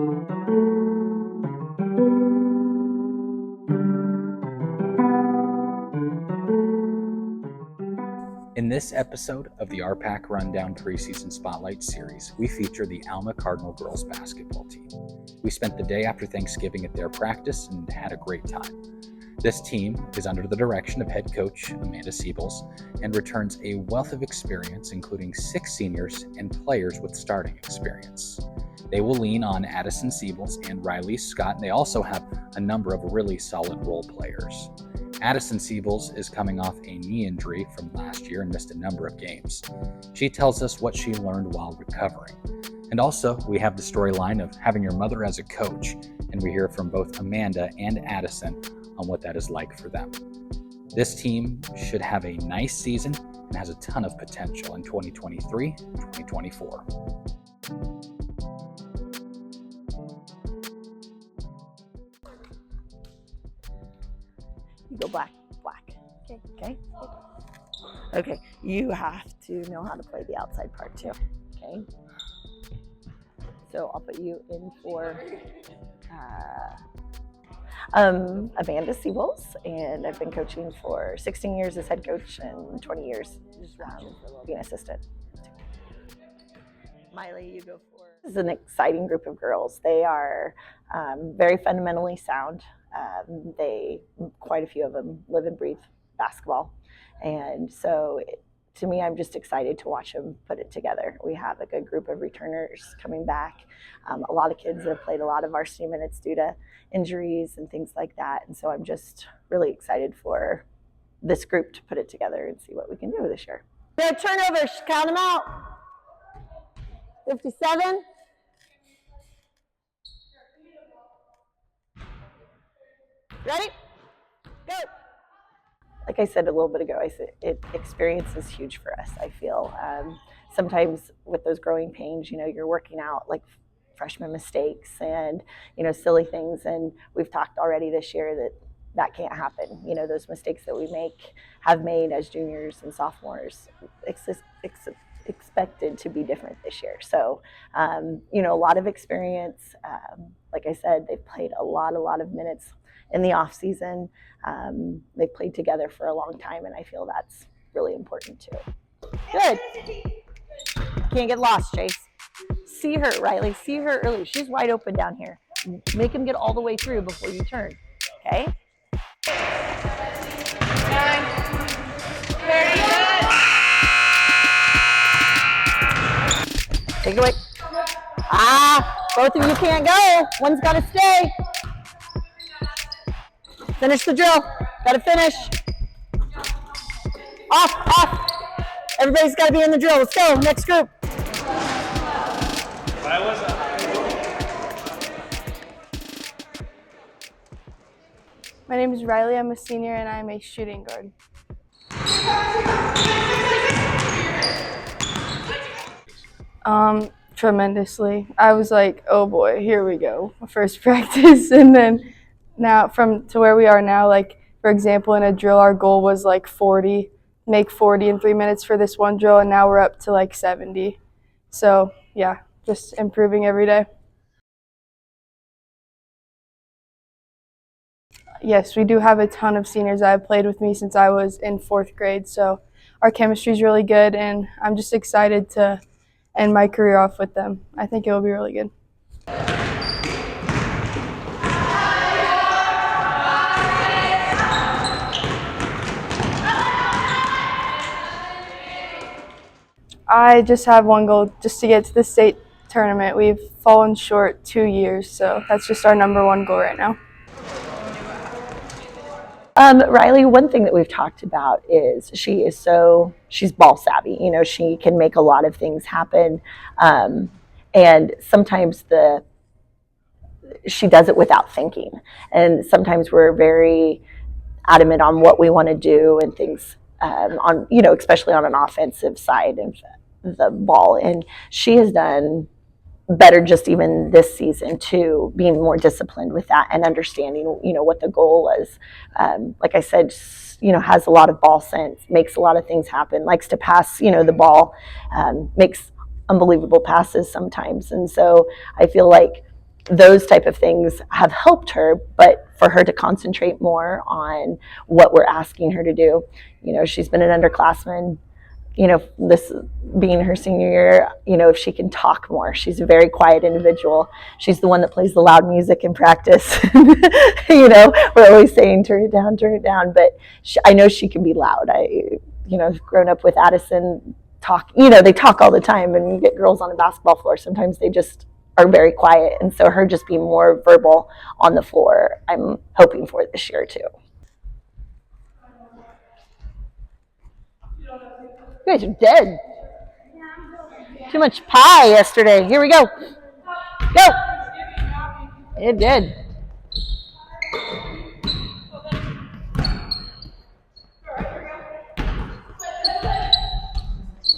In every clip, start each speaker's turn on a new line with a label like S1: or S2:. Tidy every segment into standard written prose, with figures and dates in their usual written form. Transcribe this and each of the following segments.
S1: In this episode of the RPAC Rundown Preseason Spotlight Series, we feature the Alma Cardinal girls basketball team. We spent the day after Thanksgiving at their practice and had a great time. This team is under the direction of head coach Amanda Siebels and returns a wealth of experience, including 6 seniors and players with starting experience. They will lean on Addison Siebels and Riley Scott, and they also have a number of really solid role players. Addison Siebels is coming off a knee injury from last year and missed a number of games. She tells us what she learned while recovering. And also, we have the storyline of having your mother as a coach, and we hear from both Amanda and Addison on what that is like for them. This team should have a nice season and has a ton of potential in 2023-2024.
S2: You go black. Okay. Okay, you have to know how to play the outside part too, okay? So I'll put you in for Amanda Siebels, and I've been coaching for 16 years as head coach and 20 years being assistant. Miley, you go for. This is an exciting group of girls. They are very fundamentally sound. Quite a few of them live and breathe basketball, and so to me, I'm just excited to watch them put it together. We have a good group of returners coming back. A lot of kids have played a lot of varsity minutes due to injuries and things like that, and so I'm just really excited for this group to put it together and see what we can do this year.
S3: Good turnovers, count them out. 57. Ready? Go.
S2: Like I said a little bit ago, experience is huge for us, I feel. Sometimes with those growing pains, you're working out like freshman mistakes and, silly things. And we've talked already this year that can't happen. Those mistakes that we have made as juniors and sophomores, expected to be different this year. So, a lot of experience. Like I said, they've played a lot of minutes in the off season. They've played together for a long time, and I feel that's really important too.
S3: Good. Can't get lost, Chase.
S2: See her, Riley. See her early. She's wide open down here. Make him get all the way through before you turn. Okay?
S4: 9. Very good.
S2: Take it away. Both of you can't go. One's got to stay. Finish the drill. Got to finish. Off. Everybody's got to be in the drill. Let's go. Next group.
S5: My name is Riley. I'm a senior and I'm a shooting guard. Tremendously. I was like, oh boy, here we go. First practice, and then now to where we are now, like for example, in a drill, our goal was like 40, make 40 in 3 minutes for this one drill, and now we're up to like 70. So yeah, just improving every day. Yes, we do have a ton of seniors that have played with me since I was in 4th grade, so our chemistry is really good, and I'm just excited to end my career off with them. I think it will be really good. I just have one goal, just to get to the state tournament. We've fallen short 2 years, so that's just our number 1 goal right now.
S2: Riley, one thing that we've talked about is she's ball savvy. She can make a lot of things happen. And sometimes she does it without thinking. And sometimes we're very adamant on what we want to do and things especially on an offensive side of the ball. And she has done better just even this season too, being more disciplined with that and understanding, what the goal is. Like I said, has a lot of ball sense, makes a lot of things happen, likes to pass, the ball, makes unbelievable passes sometimes. And so I feel like those type of things have helped her, but for her to concentrate more on what we're asking her to do. She's been an underclassman, this being her senior year, if she can talk more. She's a very quiet individual. She's the one that plays the loud music in practice. We're always saying, turn it down. But I know she can be loud. Grown up with Addison, they talk all the time, and you get girls on the basketball floor. Sometimes they just are very quiet. And so her just being more verbal on the floor, I'm hoping for this year too. You guys are dead. Too much pie yesterday. Here we go. Go. It did.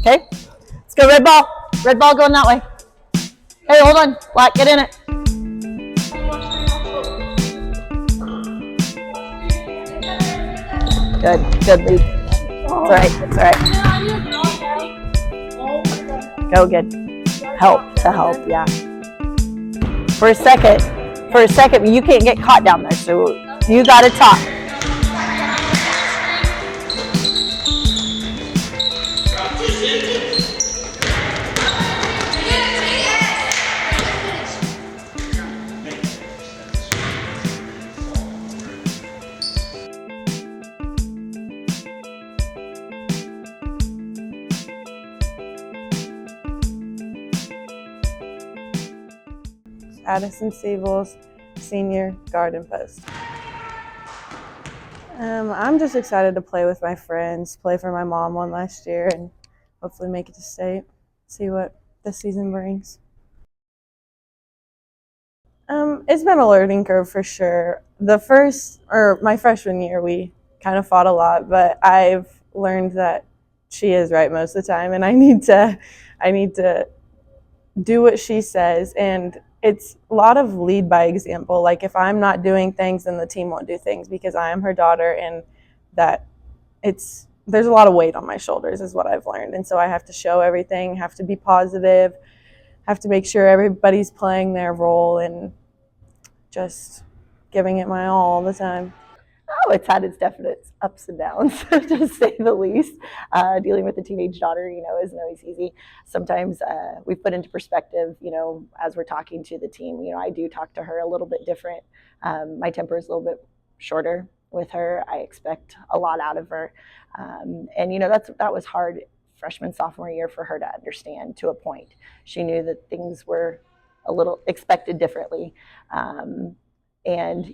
S2: Okay. Let's go red ball. Red ball going that way. Hey, hold on. Black, get in it. Good lead. It's all right. Go good. Help, yeah. For a second, you can't get caught down there, so you got to talk.
S5: Addison, Siebels, senior, guard and post. I'm just excited to play with my friends, play for my mom one last year, and hopefully make it to state, see what this season brings. It's been a learning curve for sure. My freshman year, we kind of fought a lot, but I've learned that she is right most of the time, and I need to do what she says, and it's a lot of lead by example. Like if I'm not doing things, then the team won't do things because I am her daughter, and there's a lot of weight on my shoulders is what I've learned. And so I have to show everything, have to be positive, have to make sure everybody's playing their role and just giving it my all the time.
S2: Oh, it's had its definite ups and downs, to say the least. Dealing with a teenage daughter, isn't always easy. Sometimes we've put into perspective, as we're talking to the team, I do talk to her a little bit different. My temper is a little bit shorter with her. I expect a lot out of her. And, that was hard freshman, sophomore year for her to understand to a point. She knew that things were a little expected differently. And,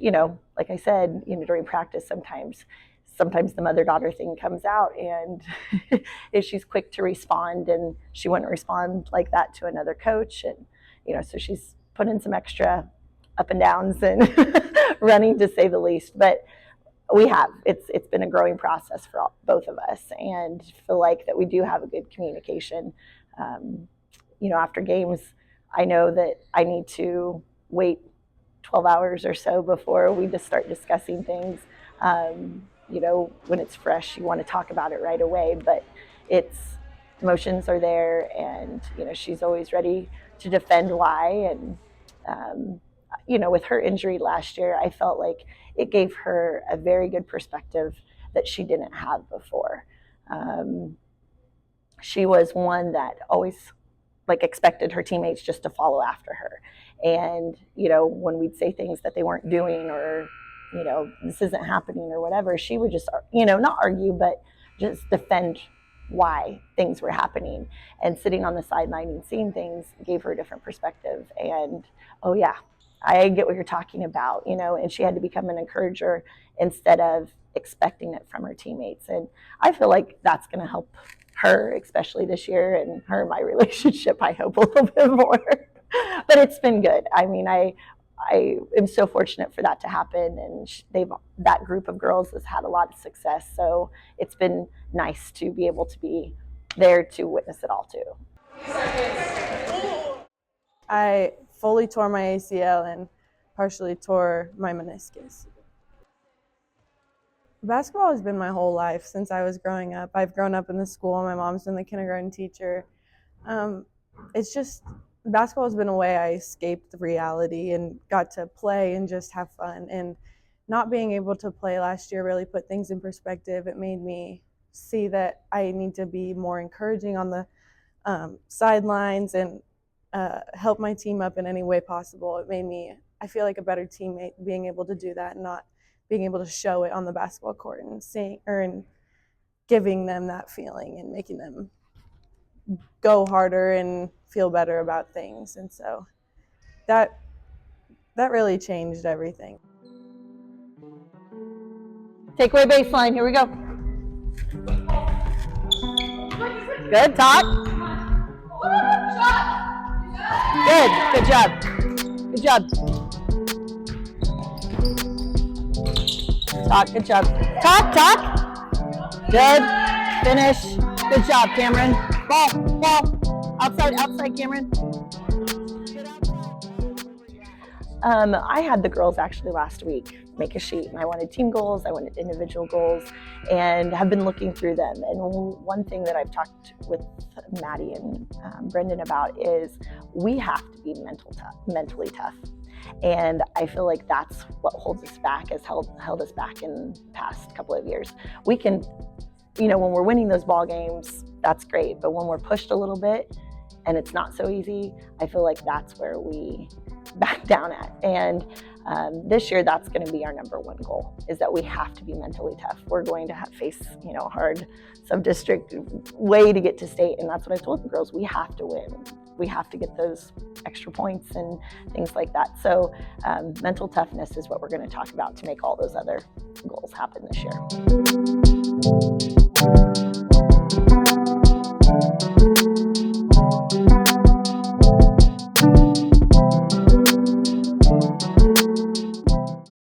S2: like I said, during practice, sometimes the mother-daughter thing comes out, and if she's quick to respond, and she wouldn't respond like that to another coach. And, so she's put in some extra up and downs and running, to say the least. But it's been a growing process for both of us, and feel like that we do have a good communication. After games, I know that I need to wait 12 hours or so before we just start discussing things. When it's fresh, you want to talk about it right away, but emotions are there, and, she's always ready to defend why. And, with her injury last year, I felt like it gave her a very good perspective that she didn't have before. She was one that always expected her teammates just to follow after her. And, when we'd say things that they weren't doing, or, this isn't happening or whatever, she would just, not argue, but just defend why things were happening. And sitting on the sideline and seeing things gave her a different perspective. And, oh yeah, I get what you're talking about, and she had to become an encourager instead of expecting it from her teammates. And I feel like that's going to help her, especially this year, and her and my relationship, I hope, a little bit more. But it's been good. I mean, I am so fortunate for that to happen, and that group of girls has had a lot of success. So it's been nice to be able to be there to witness it all too.
S5: I fully tore my ACL and partially tore my meniscus. Basketball has been my whole life since I was growing up. I've grown up in the school. My mom's been the kindergarten teacher. It's just basketball has been a way I escaped the reality and got to play and just have fun. And not being able to play last year really put things in perspective. It made me see that I need to be more encouraging on the sidelines and help my team up in any way possible. It made me, I feel like, a better teammate being able to do that and not being able to show it on the basketball court and seeing and giving them that feeling and making them go harder and feel better about things. And so that really changed everything.
S2: Takeaway baseline, here we go. Good, talk. Good job. Good job. Talk, good job. Talk. Good, finish. Good job, Cameron. Ball. Outside, Cameron. I had the girls actually last week make a sheet, and I wanted team goals, I wanted individual goals, and have been looking through them. And one thing that I've talked with Maddie and Brendan about is we have to be mentally tough. And I feel like that's what holds us back, has held us back in the past couple of years. We can, when we're winning those ball games, that's great. But when we're pushed a little bit and it's not so easy, I feel like that's where we back down at. And this year, that's going to be our number one goal, is that we have to be mentally tough. We're going to face, a hard sub-district way to get to state. And that's what I told the girls. We have to win. We have to get those extra points and things like that. So mental toughness is what we're going to talk about to make all those other goals happen this year.